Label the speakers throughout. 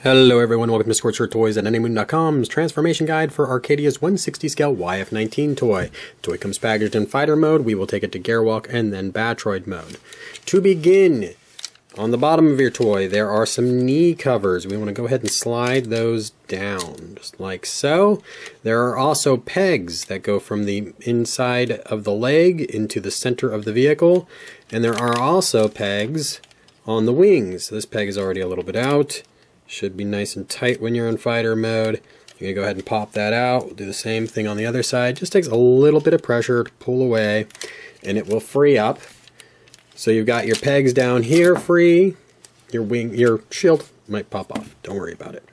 Speaker 1: Hello everyone, welcome to Scorched Toys at anymoon.com's transformation guide for Arcadia's 160 scale YF-19 toy. The toy comes packaged in fighter mode. We will take it to Gearwalk and then Batroid mode. To begin, on the bottom of your toy there are some knee covers. We want to go ahead and slide those down, just like so. There are also pegs that go from the inside of the leg into the center of the vehicle, and there are also pegs on the wings. This peg is already a little bit out. Should be nice and tight when you're in fighter mode. You're going to go ahead and pop that out. We'll do the same thing on the other side. Just takes a little bit of pressure to pull away and it will free up. So you've got your pegs down here free. Your shield might pop off. Don't worry about it.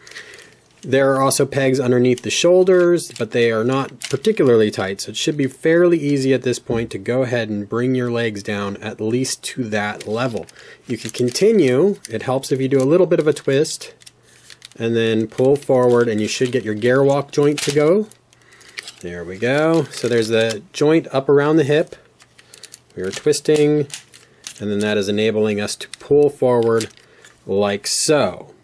Speaker 1: There are also pegs underneath the shoulders, but they are not particularly tight, so it should be fairly easy at this point to go ahead and bring your legs down at least to that level. You can continue. It helps if you do a little bit of a twist and then pull forward, and you should get your Gearwalk joint to go. There we go. So there's the joint up around the hip. We are twisting, and then that is enabling us to pull forward like so.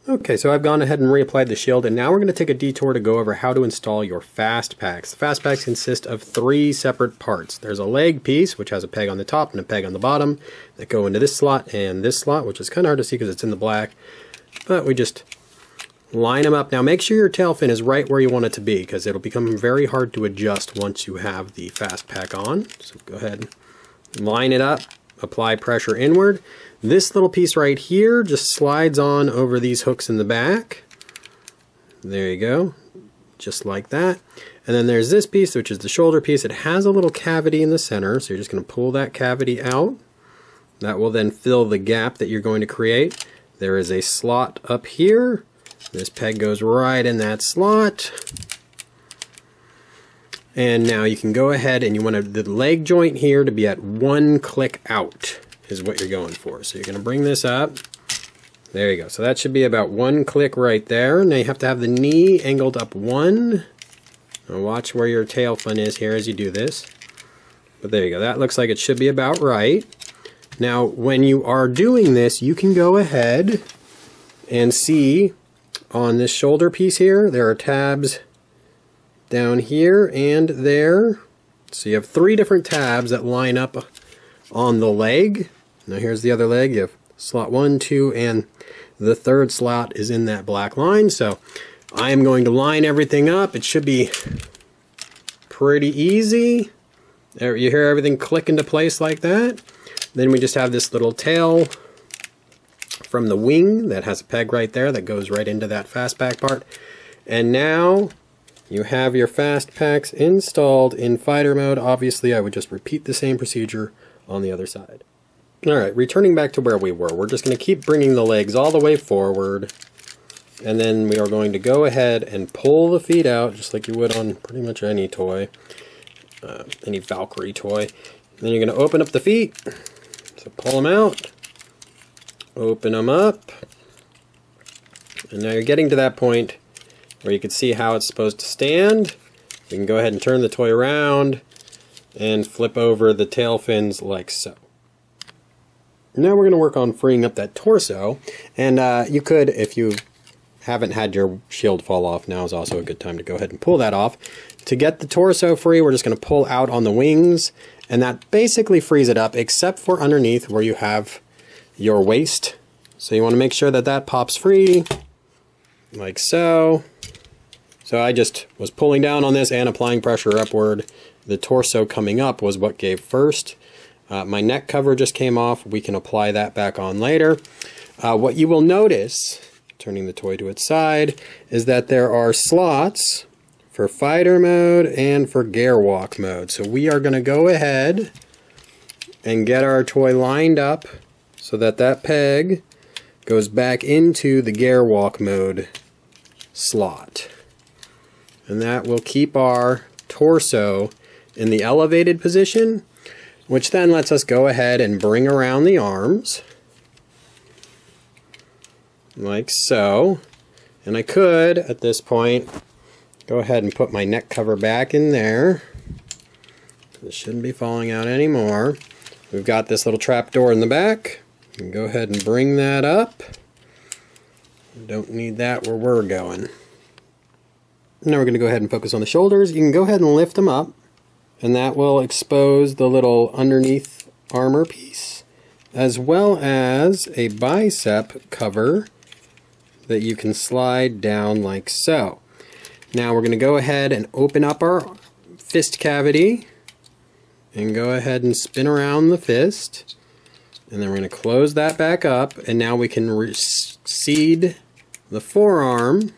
Speaker 1: Okay, so I've gone ahead and reapplied the shield, and now we're going to take a detour to go over how to install your fast packs. The fast packs consist of 3 separate parts. There's a leg piece, which has a peg on the top and a peg on the bottom, that go into this slot and this slot, which is kind of hard to see because it's in the black, but we just line them up. Now make sure your tail fin is right where you want it to be, because it'll become very hard to adjust once you have the fast pack on. So go ahead and line it up, apply pressure inward. This little piece right here just slides on over these hooks in the back. There you go, just like that. And then there's this piece, which is the shoulder piece. It has a little cavity in the center, so you're just going to pull that cavity out. That will then fill the gap that you're going to create. There is a slot up here. This peg goes right in that slot. And now you can go ahead and you want the leg joint here to be at 1 click out is what you're going for. So you're going to bring this up. There you go. So that should be about 1 click right there. Now you have to have the knee angled up 1. Now watch where your tail fin is here as you do this. But there you go. That looks like it should be about right. Now when you are doing this, you can go ahead and see on this shoulder piece here, there are tabs down here and there. So you have 3 different tabs that line up on the leg. Now here's the other leg. You have slot 1, 2, and the 3rd slot is in that black line. So I am going to line everything up. It should be pretty easy. There, you hear everything click into place like that. Then we just have this little tail from the wing that has a peg right there that goes right into that fast pack part. And now you have your fast packs installed in fighter mode. Obviously I would just repeat the same procedure on the other side. Alright, returning back to where we were, we're just going to keep bringing the legs all the way forward, and then we are going to go ahead and pull the feet out just like you would on pretty much any toy, any Valkyrie toy. And then you're going to open up the feet, so pull them out, open them up, and now you're getting to that point where you can see how it's supposed to stand. You can go ahead and turn the toy around and flip over the tail fins like so. Now we're going to work on freeing up that torso, and you could, if you haven't had your shield fall off, now is also a good time to go ahead and pull that off. To get the torso free, we're just going to pull out on the wings, and that basically frees it up, except for underneath where you have your waist. So you want to make sure that that pops free, like so. So I just was pulling down on this and applying pressure upward. The torso coming up was what gave first. My neck cover just came off. We can apply that back on later. What you will notice, turning the toy to its side, is that there are slots for fighter mode and for Gearwalk mode. So we are going to go ahead and get our toy lined up so that that peg goes back into the Gearwalk mode slot. And that will keep our torso in the elevated position, which then lets us go ahead and bring around the arms like so. And I could, at this point, go ahead and put my neck cover back in there. This shouldn't be falling out anymore. We've got this little trapdoor in the back. You can go ahead and bring that up. Don't need that where we're going. Now we're going to go ahead and focus on the shoulders. You can go ahead and lift them up, and that will expose the little underneath armor piece, as well as a bicep cover that you can slide down like so. Now we're going to go ahead and open up our fist cavity and go ahead and spin around the fist, and then we're going to close that back up, and now we can seed the forearm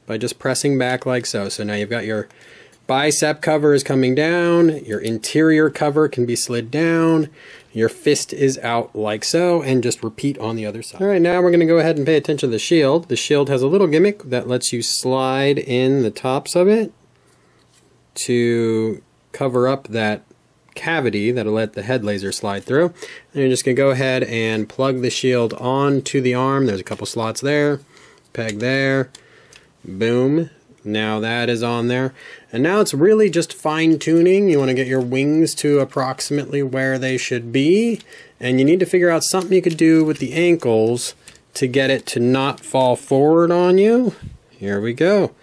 Speaker 1: by just pressing back like so. So now you've got your bicep cover is coming down, your interior cover can be slid down, your fist is out like so, and just repeat on the other side. Alright, now we're going to go ahead and pay attention to the shield. The shield has a little gimmick that lets you slide in the tops of it to cover up that cavity that'll let the head laser slide through. And you're just going to go ahead and plug the shield onto the arm. There's a couple slots there, peg there, boom. Now that is on there. And now it's really just fine-tuning. You want to get your wings to approximately where they should be. And you need to figure out something you could do with the ankles to get it to not fall forward on you. Here we go.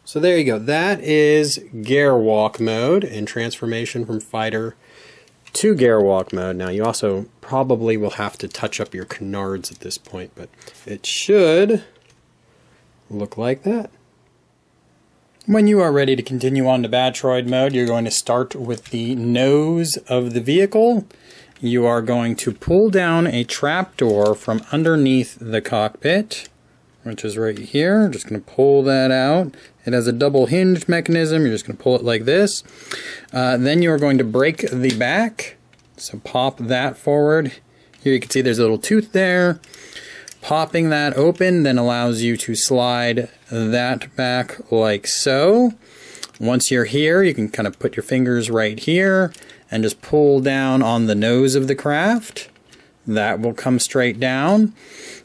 Speaker 1: So there you go. That is gear walk mode and transformation from fighter to gear walk mode. Now you also probably will have to touch up your canards at this point, but it should look like that.
Speaker 2: When you are ready to continue on to Batroid mode, you're going to start with the nose of the vehicle. You are going to pull down a trapdoor from underneath the cockpit, which is right here. Just going to pull that out. It has a double hinge mechanism. You're just going to pull it like this. Then you're going to break the back. So pop that forward. Here you can see there's a little tooth there. Popping that open then allows you to slide that back like so. Once you're here, you can kind of put your fingers right here and just pull down on the nose of the craft. That will come straight down.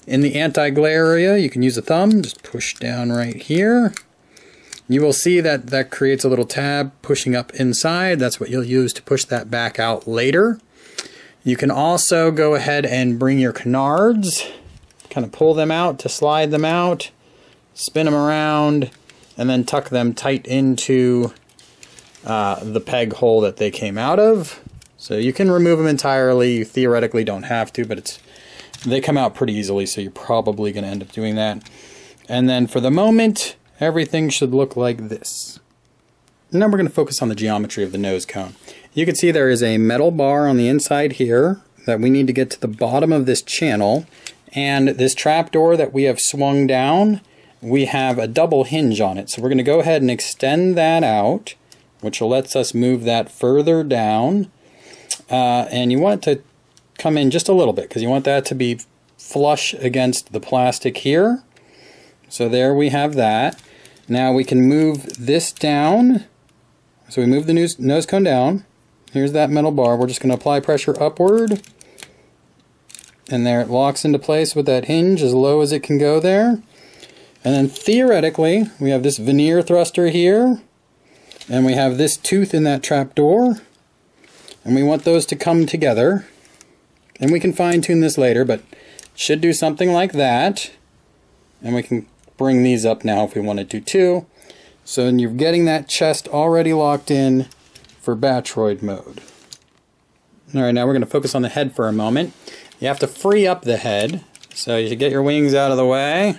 Speaker 2: In the anti-glare area, you can use a thumb, just push down right here. You will see that that creates a little tab pushing up inside. That's what you'll use to push that back out later. You can also go ahead and bring your canards, kind of pull them out to slide them out, spin them around, and then tuck them tight into the peg hole that they came out of. So you can remove them entirely. You theoretically don't have to, but they come out pretty easily, so you're probably going to end up doing that. And then for the moment, everything should look like this. Now we're going to focus on the geometry of the nose cone. You can see there is a metal bar on the inside here that we need to get to the bottom of this channel. And this trapdoor that we have swung down, we have a double hinge on it. So we're going to go ahead and extend that out, which lets us move that further down. And you want it to come in just a little bit because you want that to be flush against the plastic here. So there we have that. Now we can move this down. So we move the nose cone down. Here's that metal bar. We're just going to apply pressure upward. And there it locks into place with that hinge as low as it can go there. And then theoretically, we have this veneer thruster here. And we have this tooth in that trapdoor. And we want those to come together. And we can fine tune this later, but it should do something like that. And we can bring these up now if we wanted to too. So then you're getting that chest already locked in for Batroid mode. Alright, now we're going to focus on the head for a moment. You have to free up the head. So you should get your wings out of the way.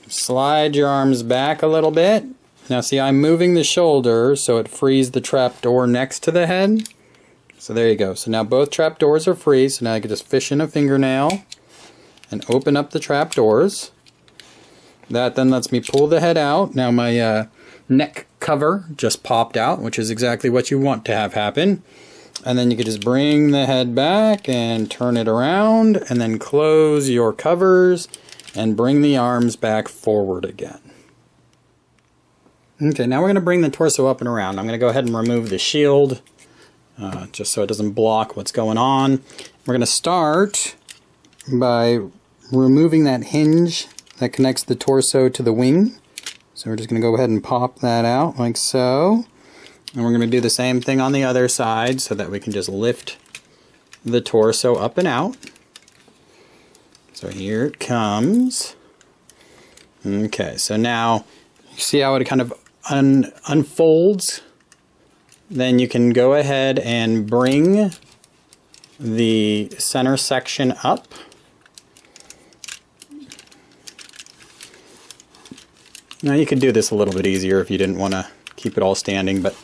Speaker 2: Slide your arms back a little bit. Now see, I'm moving the shoulder so it frees the trapdoor next to the head. So there you go. So now both trapdoors are free. So now I can just fish in a fingernail and open up the trapdoors. That then lets me pull the head out. Now my neck cover just popped out, which is exactly what you want to have happen. And then you can just bring the head back and turn it around and then close your covers and bring the arms back forward again. Okay, now we're going to bring the torso up and around. I'm going to go ahead and remove the shield just so it doesn't block what's going on. We're going to start by removing that hinge that connects the torso to the wing. So we're just going to go ahead and pop that out like so. And we're going to do the same thing on the other side so that we can just lift the torso up and out. So here it comes. Okay, so now you see how it kind of unfolds? Then you can go ahead and bring the center section up. Now you could do this a little bit easier if you didn't want to keep it all standing, but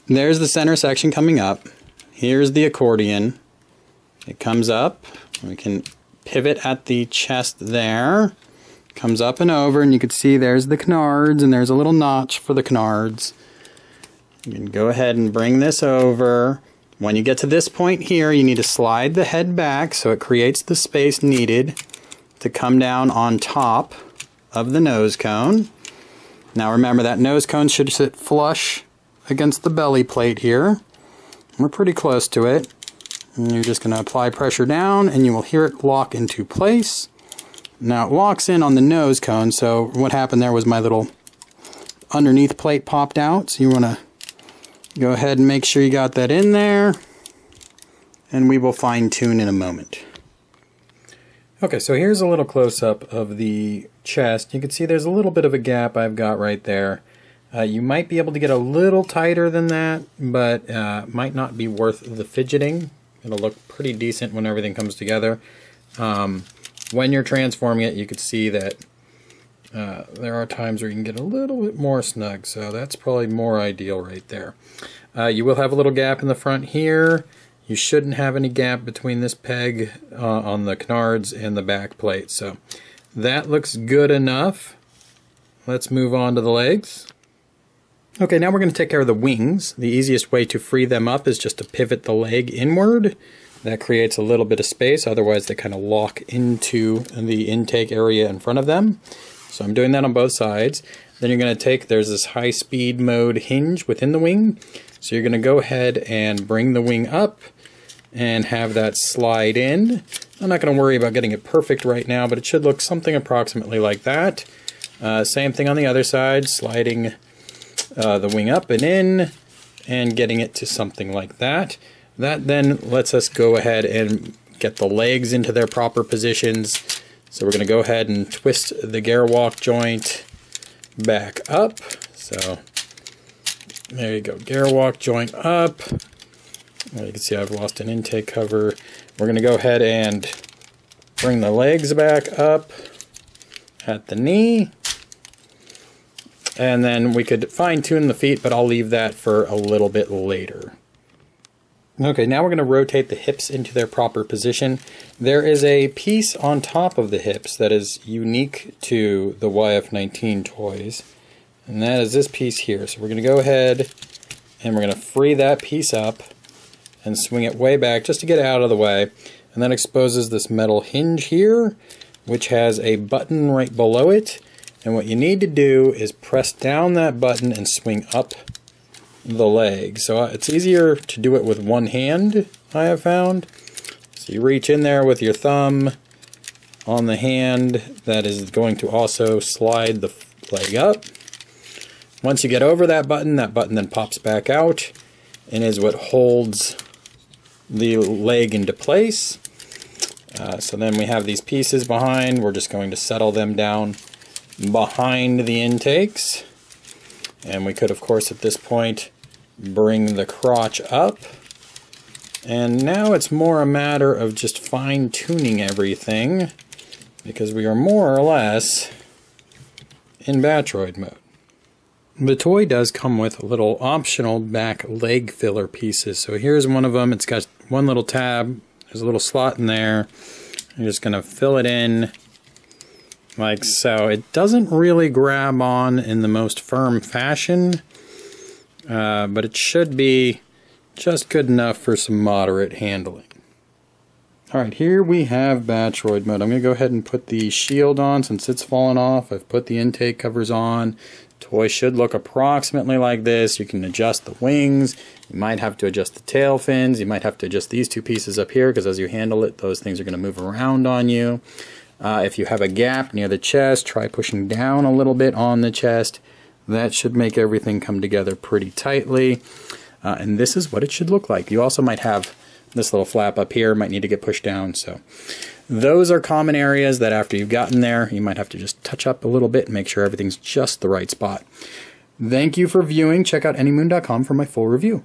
Speaker 2: there's the center section coming up. Here's the accordion. It comes up. We can pivot at the chest there. Comes up and over, and you can see there's the canards, and there's a little notch for the canards. You can go ahead and bring this over. When you get to this point here, you need to slide the head back so it creates the space needed to come down on top of the nose cone. Now remember, that nose cone should sit flush against the belly plate here. We're pretty close to it. And you're just going to apply pressure down, and you will hear it lock into place. Now it locks in on the nose cone, so what happened there was my little underneath plate popped out. So you want to go ahead and make sure you got that in there, and we will fine tune in a moment. Okay, so here's a little close-up of the chest. You can see there's a little bit of a gap I've got right there. You might be able to get a little tighter than that, but might not be worth the fidgeting. It'll look pretty decent when everything comes together. When you're transforming it, you can see that there are times where you can get a little bit more snug, so that's probably more ideal right there. You will have a little gap in the front here. You shouldn't have any gap between this peg on the canards and the back plate, so that looks good enough. Let's move on to the legs. Okay, now we're going to take care of the wings. The easiest way to free them up is just to pivot the leg inward. That creates a little bit of space, otherwise they kind of lock into the intake area in front of them. So I'm doing that on both sides. Then you're going to take, there's this high speed mode hinge within the wing. So you're going to go ahead and bring the wing up and have that slide in. I'm not going to worry about getting it perfect right now, but it should look something approximately like that. Same thing on the other side, sliding the wing up and in and getting it to something like that. That then lets us go ahead and get the legs into their proper positions. So we're going to go ahead and twist the gear walk joint back up. So there you go, gear walk joint up. Well, you can see I've lost an intake cover. We're going to go ahead and bring the legs back up at the knee. And then we could fine tune the feet, but I'll leave that for a little bit later. Okay, now we're going to rotate the hips into their proper position. There is a piece on top of the hips that is unique to the YF-19 toys, and that is this piece here. So we're going to go ahead and we're going to free that piece up and swing it way back just to get it out of the way. And that exposes this metal hinge here, which has a button right below it. And what you need to do is press down that button and swing up the leg. So it's easier to do it with one hand, I have found. So you reach in there with your thumb on the hand that is going to also slide the leg up. Once you get over that button then pops back out and is what holds the leg into place. So then we have these pieces behind. We're just going to settle them down behind the intakes. And we could, of course, at this point bring the crotch up. And now it's more a matter of just fine-tuning everything, because we are more or less in Batroid mode. The toy does come with little optional back leg filler pieces. So here's one of them. It's got one little tab. There's a little slot in there. I'm just going to fill it in like so. It doesn't really grab on in the most firm fashion, but it should be just good enough for some moderate handling. Alright, here we have Batroid mode. I'm going to go ahead and put the shield on since it's fallen off. I've put the intake covers on. Toy should look approximately like this. You can adjust the wings. You might have to adjust the tail fins. You might have to adjust these two pieces up here because as you handle it, those things are going to move around on you. If you have a gap near the chest, try pushing down a little bit on the chest. That should make everything come together pretty tightly. And this is what it should look like. You also might have this little flap up here, might need to get pushed down. So those are common areas that after you've gotten there, you might have to just touch up a little bit and make sure everything's just the right spot. Thank you for viewing. Check out anymoon.com for my full review.